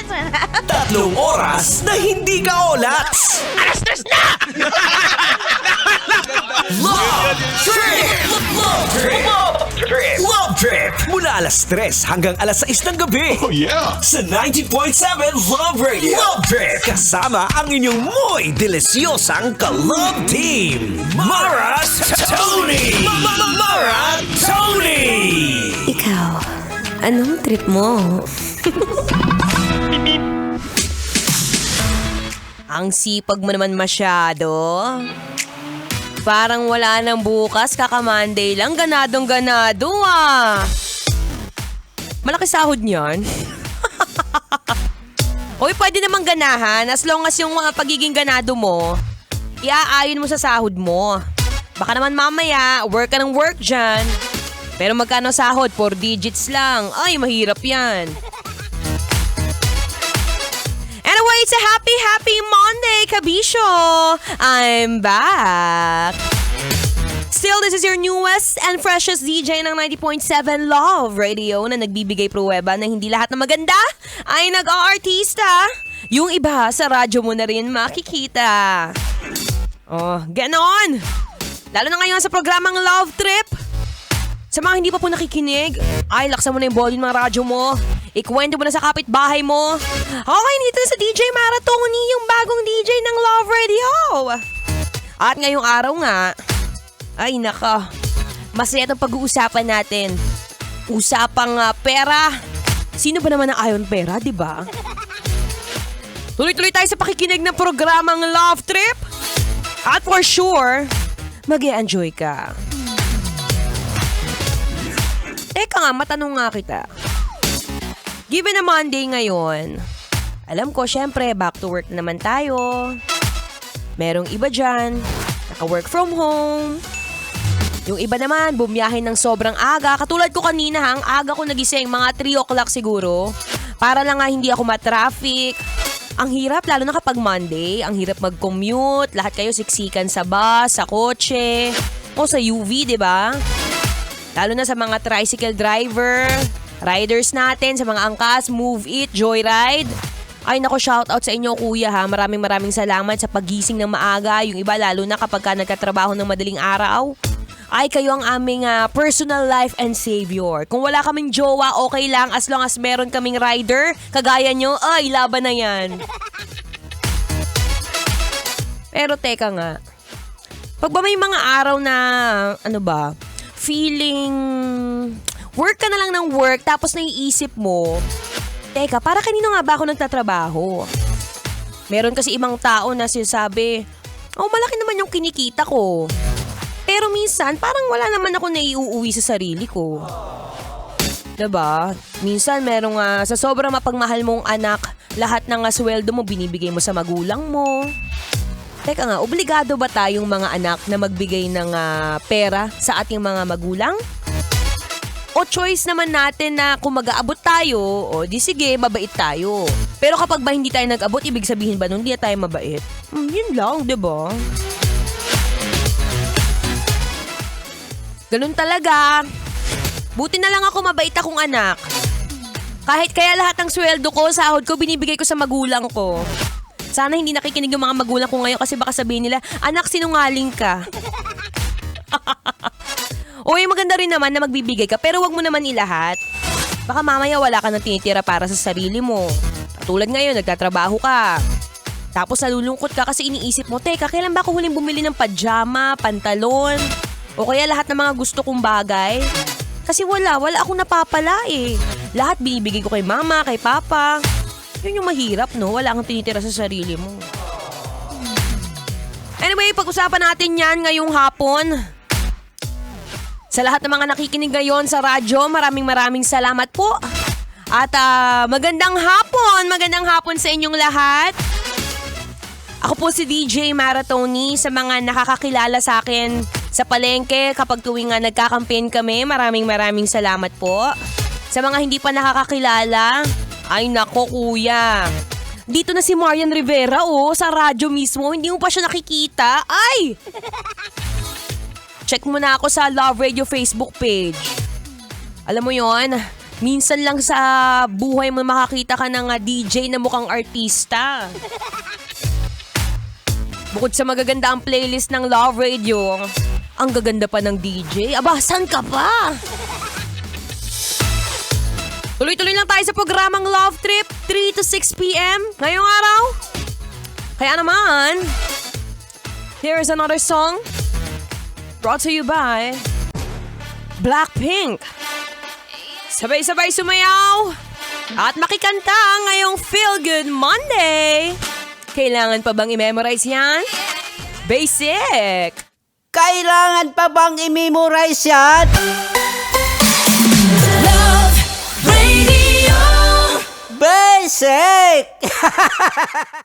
3 oras na hindi ka olats. Alas 3 na! Love Trip! Love Trip! Love Trip! Mula alas 3 hanggang alas 6 ng gabi. Oh yeah! Sa 90.7 Love Radio. Love Trip! Kasama ang inyong muy delisyosang ka-love team. Mara Tony! Mara Tony! Ikaw, anong trip mo? Ang sipag mo naman masyado. Parang wala nang bukas, kaka-Monday lang, ganadong-ganado ah. Malaki sahod niyan. Uy, pwede namang ganahan as long as yung mga pagiging ganado mo, iaayon mo sa sahod mo. Baka naman mamaya, work ka ng work dyan. Pero magkano sahod? 4 digits lang. Ay, mahirap yan. Anyway, it's a happy Monday, Kabisyo! I'm back! Still, this is your newest and freshest DJ ng 90.7 Love Radio na nagbibigay pruweba na hindi lahat na maganda ay nag-aartista. Yung iba sa radyo mo na rin makikita. Oh, ganon! Lalo na ngayon sa programang Love Trip. Sa mga hindi pa po nakikinig, ay laksan mo na yung volume ng radyo mo. Ikwento mo na sa kapitbahay mo. Okay, dito na sa DJ Mara Tony, yung bagong DJ ng Love Radio. At ngayong araw nga, ay naka, masaya itong pag-uusapan natin. Usapang pera. Sino ba naman ang ayaw ng pera, di ba? Tuloy-tuloy tayo sa pakikinig ng programang Love Trip. At for sure, mag-e-enjoy ka. Teka nga, matanong nga kita. Given na Monday ngayon, alam ko, syempre, back to work naman tayo. Merong iba dyan, naka-work from home. Yung iba naman, bumiyahin ng sobrang aga. Katulad ko kanina, ang aga ko nagising, mga 3 o'clock siguro. Para lang nga hindi ako matraffic. Ang hirap, lalo na kapag Monday, ang hirap mag-commute. Lahat kayo siksikan sa bus, sa kotse, o sa UV, di ba? Lalo na sa mga tricycle driver, riders natin, sa mga angkas, Move It, Joyride. Ay nako, shoutout sa inyo kuya ha. Maraming salamat sa pagising ng maaga. Yung iba lalo na kapag ka nagkatrabaho ng madaling araw. Ay kayo ang aming personal life and savior. Kung wala kaming jowa, okay lang as long as meron kaming rider. Kagaya nyo, ay laban na yan. Pero teka nga. Pag ba may mga araw na, feeling work ka na lang ng work tapos naiisip mo, teka, para kanino nga ba ako nagtatrabaho? Meron kasi ibang tao na sinasabi, malaki naman yung kinikita ko. Pero minsan, parang wala naman ako naiuuwi sa sarili ko. Diba? Minsan, merong sa sobrang mapagmahal mong anak, lahat ng sweldo mo binibigay mo sa magulang mo. Teka nga, obligado ba tayong mga anak na magbigay ng pera sa ating mga magulang? O choice naman natin na kung mag-aabot tayo, o di sige, mabait tayo. Pero kapag ba hindi tayo nag-abot, ibig sabihin ba nun hindi tayo mabait? Yun lang, diba? Ganun talaga. Buti na lang ako mabait akong anak. Kahit kaya lahat ng sweldo ko, sahod ko, binibigay ko sa magulang ko. Sana hindi nakikinig yung mga magulang ko ngayon kasi baka sabihin nila, anak, sinungaling ka. Uy, maganda rin naman na magbibigay ka pero wag mo naman ilahat. Baka mamaya wala ka nang tinitira para sa sarili mo. Katulad ngayon, nagtatrabaho ka. Tapos nalulungkot ka kasi iniisip mo, teka, kailan ba ako huling bumili ng pajama, pantalon, o kaya lahat ng mga gusto kong bagay? Kasi wala akong napapala eh. Lahat binibigay ko kay mama, kay papa. Yun yung mahirap, no? Wala kang tinitira sa sarili mo. Anyway, pag-usapan natin yan ngayong hapon. Sa lahat ng mga nakikinig ngayon sa radyo, maraming salamat po. At magandang hapon sa inyong lahat. Ako po si DJ Mara Tony. Sa mga nakakakilala sa akin sa palengke kapag tuwing nagkakampin kami, maraming salamat po. Sa mga hindi pa nakakakilala, ay nako kuya. Dito na si Marian Rivera sa radyo mismo. Hindi mo pa siya nakikita. Ay! Check mo na ako sa Love Radio Facebook page. Alam mo yon, Minsan lang sa buhay mo makakita ka ng DJ na mukhang artista. Bukod sa magaganda ang playlist ng Love Radio, ang gaganda pa ng DJ. Aba, saan ka pa? Tuloy-tuloy lang tayo sa programang Love Trip, 3 to 6 p.m. ngayong araw. Kaya naman, here is another song brought to you by Blackpink. Sabay-sabay sumayaw at makikanta ngayong Feel Good Monday. Kailangan pa bang i-memorize yan? Basic! Kailangan pa bang i-memorize yan? Love Radio. Basic!